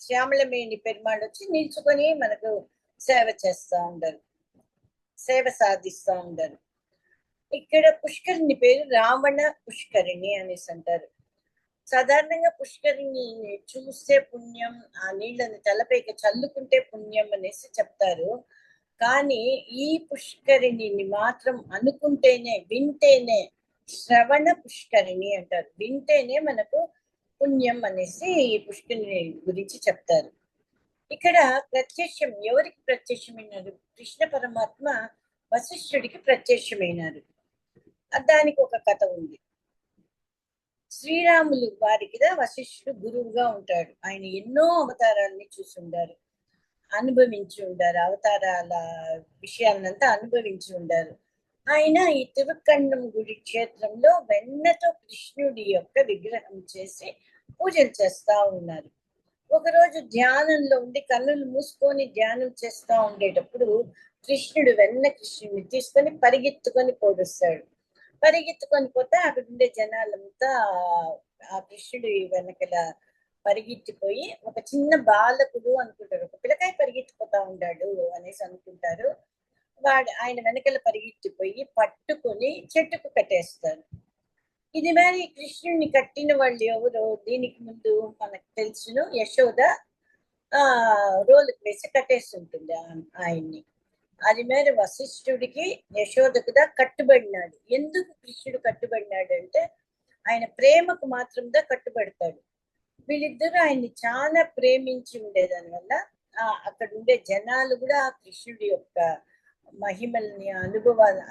శ్యామలమేని పెరుమాళ్ వచ్చి నిల్చుకొని మనకు సేవ చేస్తా ఉండరు, సేవ సాధిస్తా ఉండరు. ఇక్కడ పుష్కరిణి పేరు రావణ పుష్కరిణి అనేసి అంటారు. సాధారణంగా పుష్కరిణి చూస్తే పుణ్యం, ఆ నీళ్ళని తలపైకి చల్లుకుంటే పుణ్యం అనేసి చెప్తారు. కానీ ఈ పుష్కరిణిని మాత్రం అనుకుంటేనే, వింటేనే శ్రవణ పుష్కరిణి అంటారు. వింటేనే మనకు పుణ్యం అనేసి ఈ పుష్కరిణి గురించి చెప్తారు. ఇక్కడ ప్రత్యక్షం ఎవరికి ప్రత్యక్షమైనారు? కృష్ణ పరమాత్మ వశిష్ఠుడికి ప్రత్యక్షమైనారు. దానికి ఒక కథ ఉంది. శ్రీరాములు వారికి వశిష్ఠుడు గురువుగా ఉంటాడు. ఆయన ఎన్నో అవతారాలని చూసి ఉండారు, అనుభవించి ఉండారు, అవతారాల విషయాలంతా అనుభవించి ఉండారు. ఆయన ఈ తిరుక్కణ్ణం గుడి క్షేత్రంలో వెన్నతో కృష్ణుడి యొక్క విగ్రహం చేసి పూజలు చేస్తా ఉన్నారు. ఒకరోజు ధ్యానంలో ఉండి కన్నులు మూసుకొని ధ్యానం చేస్తా ఉండేటప్పుడు కృష్ణుడు కృష్ణుడిని తీసుకొని పరిగెత్తుకొని పోడుస్తాడు. పరిగెత్తుకొని పోతే అక్కడ ఉండే జనాలంతా ఆ కృష్ణుడి వెనకల పరిగెత్తిపోయి ఒక చిన్న బాలకుడు అనుకుంటారు, ఒక పిల్లకాయ పరిగెత్తిపోతా ఉన్నాడు అనేసి అనుకుంటారు. ఆయన వెనకల పరిగెత్తిపోయి పట్టుకొని చెట్టుకు కట్టేస్తారు. ఇది మరి కృష్ణుడిని కట్టిన వాళ్ళు ఎవరు? దీనికి ముందు మనకు తెలుసును, యశోద రోలుకు వేసి కట్టేస్తుంటుంది ఆయన్ని. అది మేర వశిష్ఠుడికి యశోదకు కట్టుబడినాడు. ఎందుకు కృష్ణుడు కట్టుబడినాడు అంటే ఆయన ప్రేమకు మాత్రంగా కట్టుబడతాడు. వీళ్ళిద్దరూ ఆయన్ని చాలా ప్రేమించి ఉండేదాని వల్ల అక్కడ ఉండే జనాలు కూడా కృష్ణుడి యొక్క మహిమల్ని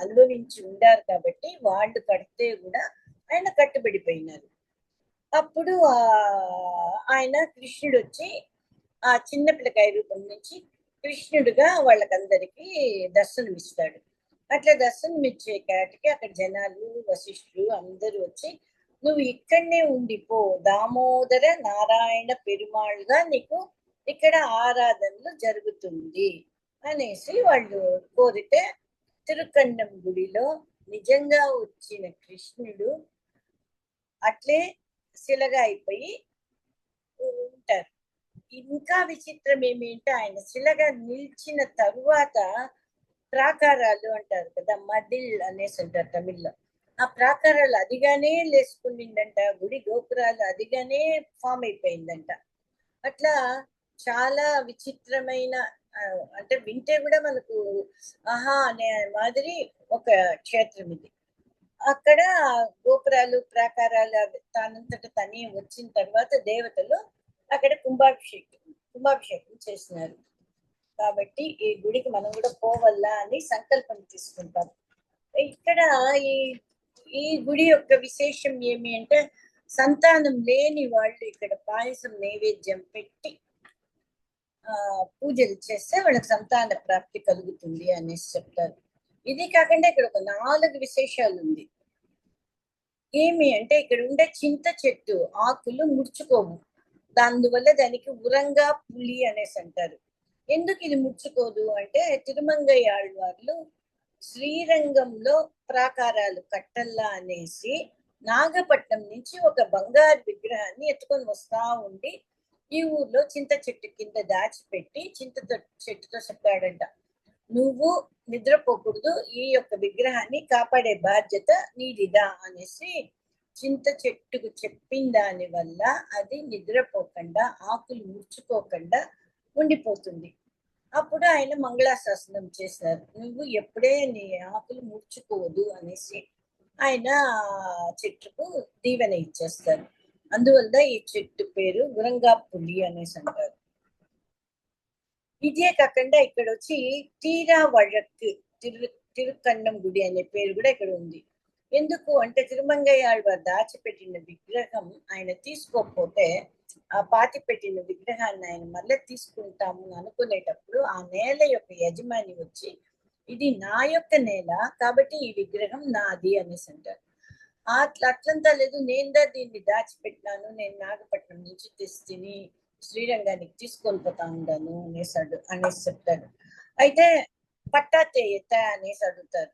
అనుభవించి ఉండారు కాబట్టి వాళ్ళు కడితే కూడా ఆయన కట్టుబడిపోయినారు. అప్పుడు ఆయన కృష్ణుడు వచ్చి ఆ చిన్న పిల్లకాయ రూపం నుంచి కృష్ణుడుగా వాళ్ళకందరికీ దర్శనం ఇస్తాడు. అట్లా దర్శనం ఇచ్చే కాటికి అక్కడ జనాలు వశిష్ఠులు అందరూ వచ్చి నువ్వు ఇక్కడనే ఉండిపో, దామోదర నారాయణ పెరుమాళ్ళుగా నీకు ఇక్కడ ఆరాధనలు జరుగుతుంది అనేసి వాళ్ళు కోరితే తిరుక్కణ్ణం గుడిలో నిజంగా వచ్చిన కృష్ణుడు అట్లే శిలగా అయిపోయి ఉంటారు. ఇంకా విచిత్రం ఏమిటంటే ఆయన శిలగా నిలిచిన తరువాత ప్రాకారాలు అంటారు కదా, మదిల్ అనేసి అంటారు తమిళ్లో. ఆ ప్రాకారాలు అదిగానే లేసుకుండిందంట, గుడి గోపురాలు అదిగానే ఫామ్ అయిపోయిందంట. అట్లా చాలా విచిత్రమైన, అంటే వింటే కూడా మనకు ఆహా అనే మాదిరి ఒక క్షేత్రం ఇది. అక్కడ గోపురాలు ప్రాకారాలు తానంతట తని వచ్చిన తర్వాత దేవతలు అక్కడ కుంభాభిషేకం చేసినారు. కాబట్టి ఈ గుడికి మనం కూడా పోవల్లా అని సంకల్పం తీసుకుంటాం. ఇక్కడ ఈ గుడి యొక్క విశేషం ఏమి అంటే సంతానం లేని వాళ్ళు ఇక్కడ పాయసం నైవేద్యం పెట్టి పూజలు చేస్తే వాళ్ళకి సంతాన ప్రాప్తి కలుగుతుంది అనేసి చెప్తారు. ఇది కాకుండా ఇక్కడ ఒక 4 విశేషాలు ఉంది. ఏమి అంటే ఇక్కడ ఉండే చింత చెట్టు ఆకులు ముడుచుకోవు, అందువల్ల దానికి ఉరంగా పులి అనేసి అంటారు. ఎందుకు ఇది ముడుచుకోదు అంటే తిరుమంగయ్య ఆళ్వార్లు శ్రీరంగంలో ప్రాకారాలు కట్టల్లా అనేసి నాగపట్నం నుంచి ఒక బంగారు విగ్రహాన్ని ఎత్తుకొని వస్తా ఉండి ఈ ఊర్లో చింత చెట్టు కింద దాచిపెట్టి చెట్టుతో చెప్పాడంట, నువ్వు నిద్రపోకూడదు, ఈ యొక్క విగ్రహాన్ని కాపాడే బాధ్యత నీదిదా అనేసి చింత చెట్టుకు చెప్పిన దాని వల్ల అది నిద్రపోకుండా ఆకులు ముడుచుకోకుండా ఉండిపోతుంది. అప్పుడు ఆయన మంగళాశాసనం చేశారు, నువ్వు ఎప్పుడే నీ ఆకులు ముడుచుకోదు అనేసి ఆయన చెట్టుకు దీవెన ఇచ్చేస్తారు. అందువల్ల ఈ చెట్టు పేరు గురంగా పులి అనేసి అంటారు. ఇదే కాకుండా ఇక్కడ వచ్చి తీరా వழக்கு తిరుకన్నం గుడి అనే పేరు కూడా ఇక్కడ ఉంది. ఎందుకు అంటే తిరుమంగయ్య ఆళ్వారు దాచిపెట్టిన విగ్రహం ఆయన తీసుకోకపోతే ఆ పాతి పెట్టిన విగ్రహాన్ని ఆయన మళ్ళీ తీసుకుంటాము అనుకునేటప్పుడు ఆ నేల యొక్క యజమాని వచ్చి ఇది నా యొక్క నేల కాబట్టి ఈ విగ్రహం నాది అనేసి అంటారు. అట్లంతా లేదు, నేనుదా దీన్ని దాచిపెట్టినాను, నేను నాగపట్నం నుంచి తెస్తిని శ్రీరంగానికి తీసుకొని పోతా ఉన్నాను అనేసి చెప్తాడు. అయితే పట్టా తేయత అనేసి అడుగుతారు,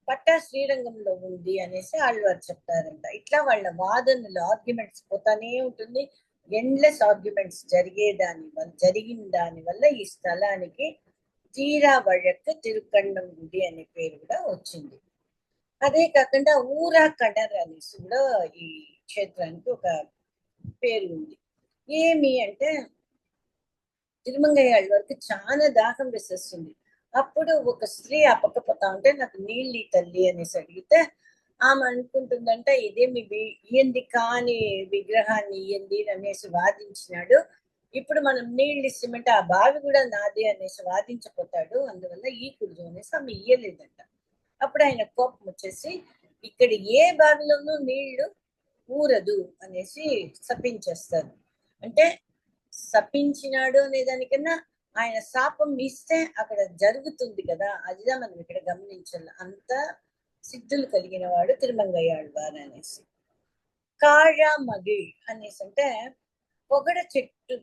పట్టా శ్రీరంగంలో ఉంది అనేసి ఆళ్వారు చెప్తారంట. ఇట్లా వాళ్ళ వాదనలు ఆర్గ్యుమెంట్స్ పోతానే ఉంటుంది. ఎండ్లెస్ ఆర్గ్యుమెంట్స్ జరిగిన దాని వల్ల ఈ స్థలానికి తీరా వழக்கு తిరుకన్నం గుడి అనే పేరు కూడా వచ్చింది. అదే కాకుండా ఊరా కడర్ అనేసి కూడా ఈ క్షేత్రానికి ఒక పేరు ఉంది. ఏమి అంటే తిరుమంగయ్య ఆళ్వారికి చాలా దాహం వేసేస్తుంది. అప్పుడు ఒక స్త్రీ అప్పకపోతా ఉంటే నాకు నీళ్ళు తల్లి అనేసి అడిగితే ఆమె అనుకుంటుందంట, ఇదేమి ఇయ్యంది కాని విగ్రహాన్ని ఇయ్యంది అనేసి వాదించినాడు, ఇప్పుడు మనం నీళ్ళు ఇస్తామంటే ఆ బావి కూడా నాది అనేసి వాదించపోతాడు, అందువల్ల ఈ కుడు అనేసి ఆమె ఇయ్యలేదంట. అప్పుడు ఆయన కోపం వచ్చేసి ఇక్కడ ఏ బావిలోనూ నీళ్లు ఊరదు అనేసి శపించేస్తారు. అంటే శపించినాడు అనే దానికన్నా ఆయన శాపం ఇస్తే అక్కడ జరుగుతుంది కదా, అదిదా మనం ఇక్కడ గమనించాలి. అంత సిద్ధులు కలిగిన వాడు తిరుమంగయ్య ఆళ్వారు అనేసి. కాళా మగిళ్ అనేసి అంటే పొగడ చెట్టు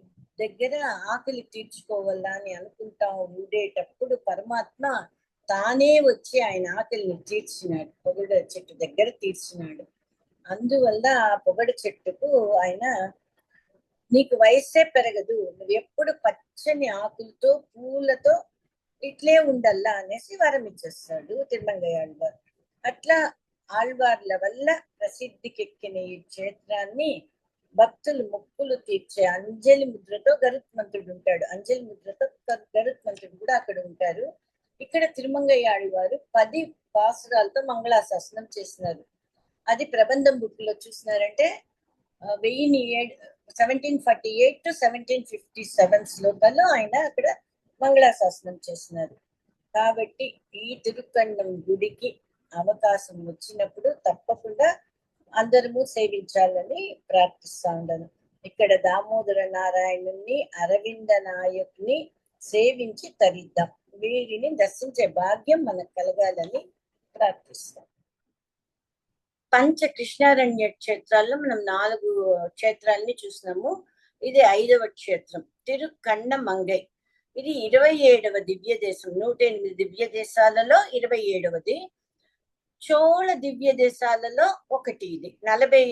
దగ్గర ఆకలి తీర్చుకోవాలా అని అనుకుంటా ఉండేటప్పుడు పరమాత్మ తానే వచ్చి ఆయన ఆకలిని తీర్చినాడు, పొగడ చెట్టు దగ్గర తీర్చినాడు. అందువల్ల ఆ పొగడ చెట్టుకు ఆయన నీకు వయస్సే పెరగదు, నువ్వు ఎప్పుడు పచ్చని ఆకులతో పూలతో ఇట్లే ఉండల్లా అనేసి వరం ఇచ్చేస్తాడు తిరుమంగయ్య ఆళ్వారు. అట్లా ఆళ్వార్ల వల్ల ప్రసిద్ధికెక్కిన ఈ క్షేత్రాన్ని భక్తులు మొక్కులు తీర్చే అంజలి ముద్రతో గరుత్మంతుడు ఉంటాడు. అంజలి ముద్రతో గరుత్మంతుడు కూడా అక్కడ ఉంటారు. ఇక్కడ తిరుమంగయ్య ఆళ్వారు 10 పాసురాలతో మంగళాశాసనం చేసినారు. అది ప్రబంధం బుక్ లో చూసినారంటే 1748 to 1757 శ్లోకాల్లో ఆయన అక్కడ మంగళాశాసనం చేసినారు. కాబట్టి ఈ తిరుకన్నం గుడికి అవకాశం వచ్చినప్పుడు తప్పకుండా అందరము సేవించాలని ప్రార్థిస్తా ఉండను. ఇక్కడ దామోదర నారాయణుని అరవింద నాయకుని సేవించి తరిద్దాం, వీరిని దర్శించే భాగ్యం మనకు కలగాలని ప్రార్థిస్తాం. పంచ కృష్ణారణ్య క్షేత్రాల్లో మనం 4 క్షేత్రాలని చూసినాము. ఇది 5వ క్షేత్రం తిరుకన్నమంగై. ఇది 27వ దివ్య దేశం. 108 దివ్య దేశాలలో 27వది. చోళ దివ్య దేశాలలో ఒకటి ఇది. 40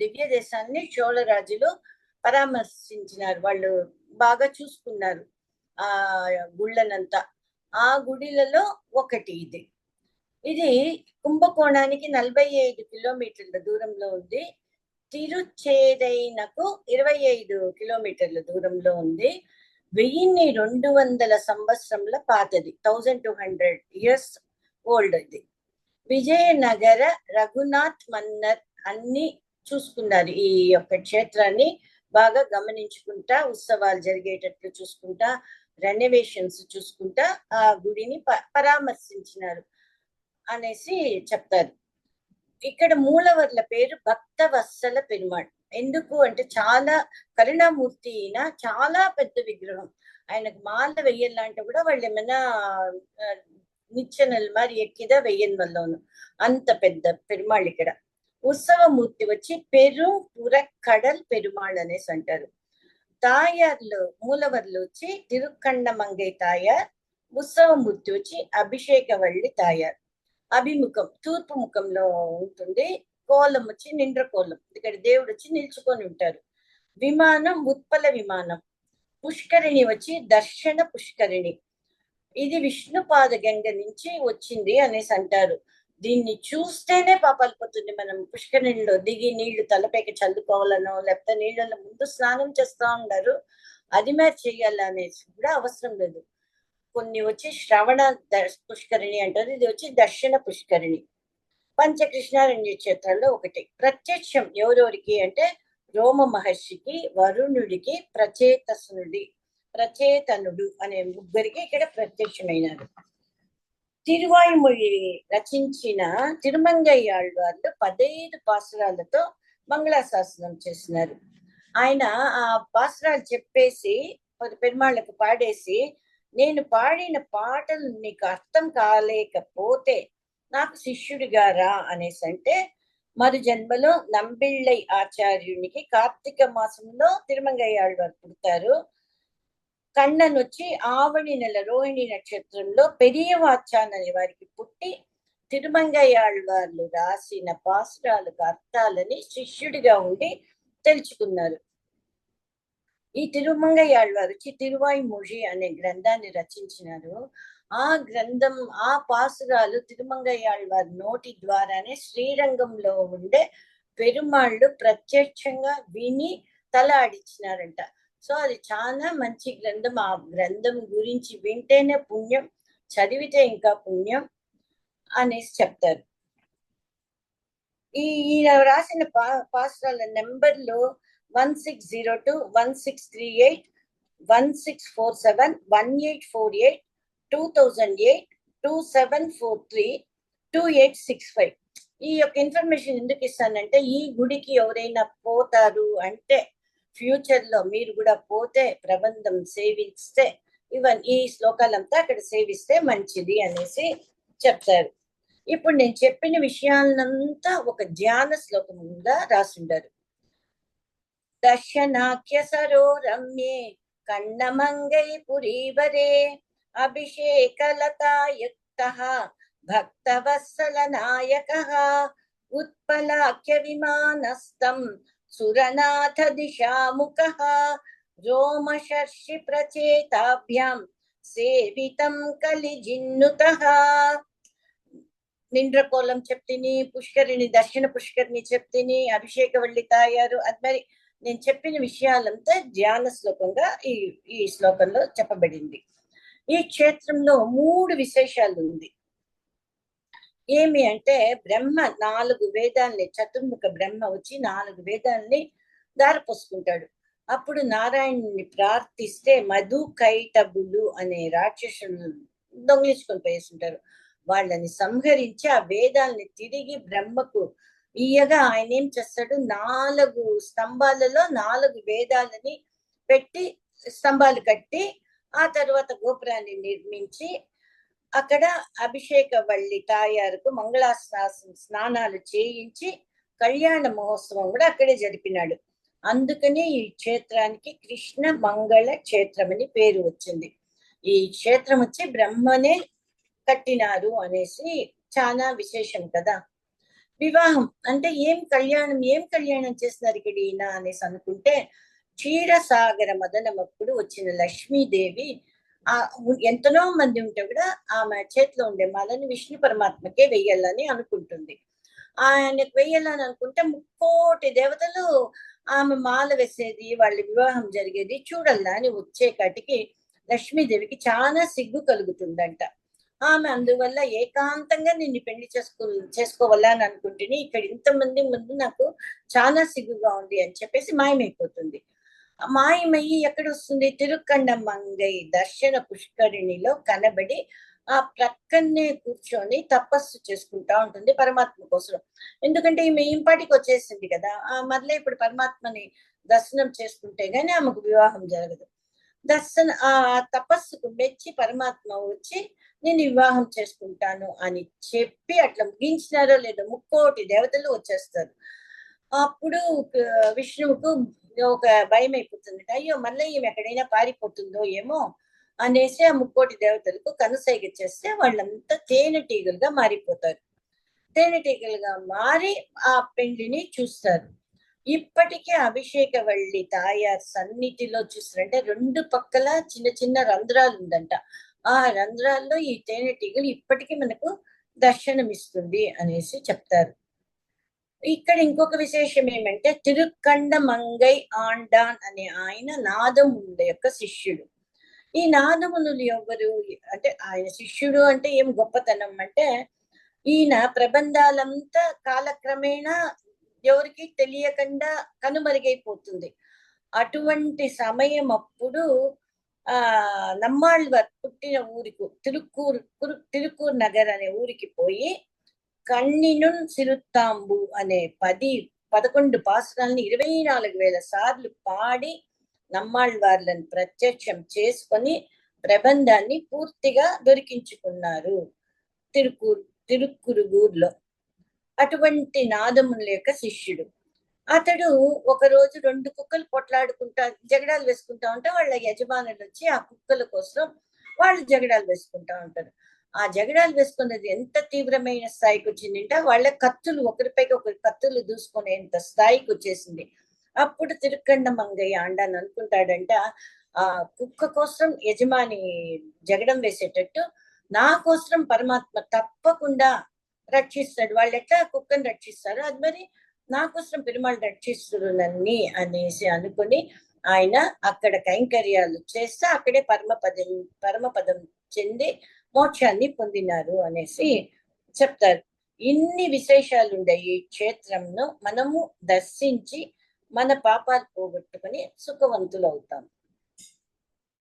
దివ్య దేశాన్ని చోళ రాజులు పరామర్శించినారు, వాళ్ళు బాగా చూసుకున్నారు ఆ గుళ్ళనంతా. ఆ గుడిలలో ఒకటి ఇది. ఇది కుంభకోణానికి 45 కిలోమీటర్ల దూరంలో ఉంది. తిరుచేదైనకు 25 కిలోమీటర్ల దూరంలో ఉంది. 1200 సంవత్సరంల పాతది, 1200 years ఓల్డ్ ఇది. విజయనగర రఘునాథ్ మన్నర్ అన్ని చూసుకున్నారు. ఈ యొక్క క్షేత్రాన్ని బాగా గమనించుకుంటా, ఉత్సవాలు జరిగేటట్లు చూసుకుంటా, రెనోవేషన్స్ చూసుకుంటా ఆ గుడిని పరామర్శించినారు అనేసి చెప్తారు. ఇక్కడ మూలవర్ల పేరు భక్తవత్సల పెరుమాళ్. ఎందుకు అంటే చాలా కరుణామూర్తి అయిన చాలా పెద్ద విగ్రహం. ఆయనకు మాల వెయ్యాలంటే కూడా వాళ్ళు ఏమైనా నిచ్చెనలు మరి ఎక్కిదా వెయ్యని వల్లోను, అంత పెద్ద పెరుమాళ్. ఇక్కడ ఉత్సవమూర్తి వచ్చి పురక్కడల్ పెరుమాళ్ అనేసి అంటారు. తాయార్లు మూలవర్లు వచ్చి తిరుకన్నమంగై తాయార్, ఉత్సవమూర్తి వచ్చి అభిషేకవల్లి తాయార్. అభిముఖం తూర్పు ముఖంలో ఉంటుంది. కోలం వచ్చి నిండ్ర కోలం, ఇక్కడ దేవుడు వచ్చి నిల్చుకొని ఉంటారు. విమానం ఉత్పల విమానం, పుష్కరిణి వచ్చి దర్శన పుష్కరిణి. ఇది విష్ణుపాద గంగ నుంచి వచ్చింది అనేసి అంటారు. దీన్ని చూస్తేనే పాపాలు పోతుంది. మనం పుష్కరిణిలో దిగి నీళ్లు తలపైకి చల్లుకోవాలనో, లేకపోతే నీళ్ళలో ముందు స్నానం చేస్తా ఉన్నారు, అది మరి చెయ్యాలనేసి కూడా అవసరం లేదు. కొన్ని వచ్చి శ్రవణ పుష్కరిణి అంటారు, ఇది వచ్చి దర్శన పుష్కరిణి. పంచకృష్ణారణ్య క్షేత్రాల్లో ఒకటి. ప్రత్యక్షం ఎవరెవరికి అంటే రోమ మహర్షికి, వరుణుడికి, ప్రచేతనుడు అనే ముగ్గురికి ఇక్కడ ప్రత్యక్షమైనారు. తిరువాయుమొഴി రచించిన తిరుమంగయ్యాళ్వార్లు 15 పాసురాలతో మంగళాశాసనం చేసినారు. ఆయన ఆ పాసురాలు చెప్పేసి పెరుమాళ్లకు పాడేసి, నేను పాడిన పాటలు నీకు అర్థం కాలేకపోతే నాకు శిష్యుడిగా రా అనేసి అంటే, మరు జన్మలో నంబిళ్ళై ఆచార్యునికి కార్తీక మాసంలో తిరుమంగయ్యాళ్వారు పుడతారు. కண்ணన్ వచ్చి ఆవణి నెల రోహిణి నక్షత్రంలో పెరియవాచాన్ అనే వారికి పుట్టి తిరుమంగయ్యాళ్వార్లు రాసిన పాసురాలకు అర్థాలని శిష్యుడిగా ఉండి తెలుసుకున్నారు. ఈ తిరుమంగయ్యాళ్వారు వచ్చి తిరువాయుమొഴി అనే గ్రంథాన్ని రచించినారు. ఆ గ్రంథం, ఆ పాసురాలు తిరుమంగయ్యాళ్వారి నోటి ద్వారానే శ్రీరంగంలో ఉండే పెరుమాళ్ళు ప్రత్యక్షంగా విని తల ఆడిచ్చినారంట. సో అది చాలా మంచి గ్రంథం. ఆ గ్రంథం గురించి వింటేనే పుణ్యం, చదివితే ఇంకా పుణ్యం అనేసి చెప్తారు. ఈయన రాసిన పాసురాల నెంబర్లు 1602, 1638, 1647, 1848, 2008, 2743, 2865. ఈ యొక్క ఇన్ఫర్మేషన్ ఎందుకు ఇస్తానంటే, ఈ గుడికి ఎవరైనా పోతారు అంటే ఫ్యూచర్ లో మీరు కూడా పోతే ప్రబంధం సేవిస్తే ఇవన్నీ ఈ శ్లోకాలంతా అక్కడ సేవిస్తే మంచిది అనేసి చెప్తారు. ఇప్పుడు నేను చెప్పిన విషయాలంతా ఒక ధ్యాన శ్లోకంగా రాసిండారు. దర్శనాఖ్య సరో రమ్యే కన్నమంగై పురీవరే అభిషేకలతాయుక్తః భక్తవత్సల నాయకః ఉత్పలాఖ్య విమానస్థం సురనాథ దిశాముఖః రోమశర్షి ప్రచేతాభ్యాం సేవితం కలిజిన్నుతః. నిండ్రకోలం చెప్తిని, పుష్కరిణి దర్శన పుష్కరిణి చెప్తిని, అభిషేకవల్లి తాయారు. అది మరి నేను చెప్పిన విషయాలంతా ధ్యాన శ్లోకంగా ఈ శ్లోకంలో చెప్పబడింది. ఈ క్షేత్రంలో 3 విశేషాలు ఉంది. ఏమి అంటే, బ్రహ్మ 4 వేదాల్ని, చతుర్ముఖ బ్రహ్మ వచ్చి 4 వేదాల్ని దారపోసుకుంటాడు. అప్పుడు నారాయణుని ప్రార్థిస్తే మధు కైటబులు అనే రాక్షసులు దొంగిలించుకొని పోయేస్తుంటారు. వాళ్ళని సంహరించి ఆ వేదాల్ని తిరిగి బ్రహ్మకు ఇయ్యగా ఆయన ఏం చేస్తాడు, 4 స్తంభాలలో 4 వేదాలని పెట్టి స్తంభాలు కట్టి ఆ తర్వాత గోపురాన్ని నిర్మించి అక్కడ అభిషేక వల్లి తాయారుకు స్నానాలు చేయించి కళ్యాణ మహోత్సవం కూడా అక్కడే జరిపినాడు. అందుకని ఈ క్షేత్రానికి కృష్ణ మంగళ క్షేత్రం అని పేరు వచ్చింది. ఈ క్షేత్రం వచ్చి బ్రహ్మనే కట్టినారు అనేసి చాలా విశేషం కదా. వివాహం అంటే ఏం కళ్యాణం చేస్తున్నారు ఇక్కడ ఈయన అనేసి అనుకుంటే, క్షీరసాగర మదనమప్పుడు వచ్చిన లక్ష్మీదేవి ఎంతనో మంది ఉంటే కూడా ఆమె చేతిలో ఉండే మాలని విష్ణు పరమాత్మకే వెయ్యాలని అనుకుంటుంది. ఆయనకు వెయ్యాలని అనుకుంటే 30 దేవతలు ఆమె మాల వేసేది, వాళ్ళ వివాహం జరిగేది చూడాలని అని వచ్చేకాటికి లక్ష్మీదేవికి చాలా సిగ్గు కలుగుతుందంట. ఆమె అందువల్ల ఏకాంతంగా నిన్ను పెళ్లి చేసుకోవాలా అని అనుకుంటుని, ఇక్కడ ఇంతమంది ముందు నాకు చాలా సిగ్గుగా ఉంది అని చెప్పేసి మాయమైపోతుంది. మాయమయ్యి ఎక్కడ వస్తుంది, తిరుకండ మంగై దర్శన పుష్కరిణిలో కనబడి ఆ ప్రక్కనే కూర్చొని తపస్సు చేసుకుంటా ఉంటుంది పరమాత్మ కోసం. ఎందుకంటే ఈమె ఇంపాటికి వచ్చేసింది కదా, మరలే ఇప్పుడు పరమాత్మని దర్శనం చేసుకుంటే గానీ ఆమెకు వివాహం జరగదు. ఆ తపస్సుకు మెచ్చి పరమాత్మ వచ్చి నేను వివాహం చేసుకుంటాను అని చెప్పి అట్లా ముగించినారో లేదో 30 దేవతలు వచ్చేస్తారు. అప్పుడు విష్ణువుకు ఒక భయం అయిపోతుంది, అయ్యో మళ్ళీ ఈమె ఎక్కడైనా పారిపోతుందో ఏమో అనేసి ఆ 30 దేవతలకు కనుసైగ చేస్తే వాళ్ళంతా తేనెటీగలుగా మారిపోతారు. తేనెటీగలుగా మారి ఆ పెండ్లిని చూస్తారు. ఇప్పటికీ అభిషేక వల్లి తాయార్ సన్నిధిలో చూసారంటే రెండు పక్కల చిన్న చిన్న రంధ్రాలు ఉందంట. ఆ రంధ్రాల్లో ఈ తేనెటీగలు ఇప్పటికీ మనకు దర్శనమిస్తుంది అనేసి చెప్తారు. ఇక్కడ ఇంకొక విశేషం ఏమంటే తిరుక్కండ మంగై ఆండాన్ అనే ఆయన నాదమునుల యొక్క శిష్యుడు. ఈ నాదమునులు ఎవరు అంటే ఆయన శిష్యుడు అంటే ఏం గొప్పతనం అంటే ఈయన ప్రబంధాలంతా కాలక్రమేణా ఎవరికి తెలియకుండా కనుమరుగైపోతుంది. అటువంటి సమయం అప్పుడు ఆ నమ్మాళ్వార్ పుట్టిన ఊరికి తిరుక్కూర్ నగర్ అనే ఊరికి పోయి కన్నినున్ సిరుత్తాంబు అనే 11 పాసురాల్ని 24,000 సార్లు పాడి నమ్మాళ్వార్లను ప్రత్యక్షం చేసుకొని ప్రబంధాన్ని పూర్తిగా దొరికించుకున్నారు తిరుక్కురుగూర్లో. అటువంటి నాదముల యొక్క శిష్యుడు అతడు ఒకరోజు 2 కుక్కలు పొట్లాడుకుంటా జగడాలు వేసుకుంటా ఉంటే వాళ్ళ యజమానులు వచ్చి ఆ కుక్కల కోసం వాళ్ళు జగడాలు వేసుకుంటా ఉంటారు. ఆ జగడాలు వేసుకున్నది ఎంత తీవ్రమైన స్థాయికి వచ్చిందంటే వాళ్ళ కత్తులు ఒకరిపైకి ఒకరి కత్తులు దూసుకునేంత స్థాయికి వచ్చేసింది. అప్పుడు తిరుక్కండ మంగయ్య ఆండాన్ని అనుకుంటాడంట, ఆ కుక్క కోసం యజమాని జగడం వేసేటట్టు నా కోసం పరమాత్మ తప్పకుండా రక్షిస్తాడు. వాళ్ళు ఎట్లా కుక్కని రక్షిస్తారు, అది మరి నా కోసం పెరుమాళ్ళు రక్షిస్తురు నన్ని అనేసి అనుకుని ఆయన అక్కడ కైంకర్యాలు చేస్తే అక్కడే పరమపదం చెంది మోక్షాన్ని పొందినారు అనేసి చెప్తారు. ఇన్ని విశేషాలు ఉండే ఈ క్షేత్రంను మనము దర్శించి మన పాపాలు పోగొట్టుకుని సుఖవంతులు అవుతాం.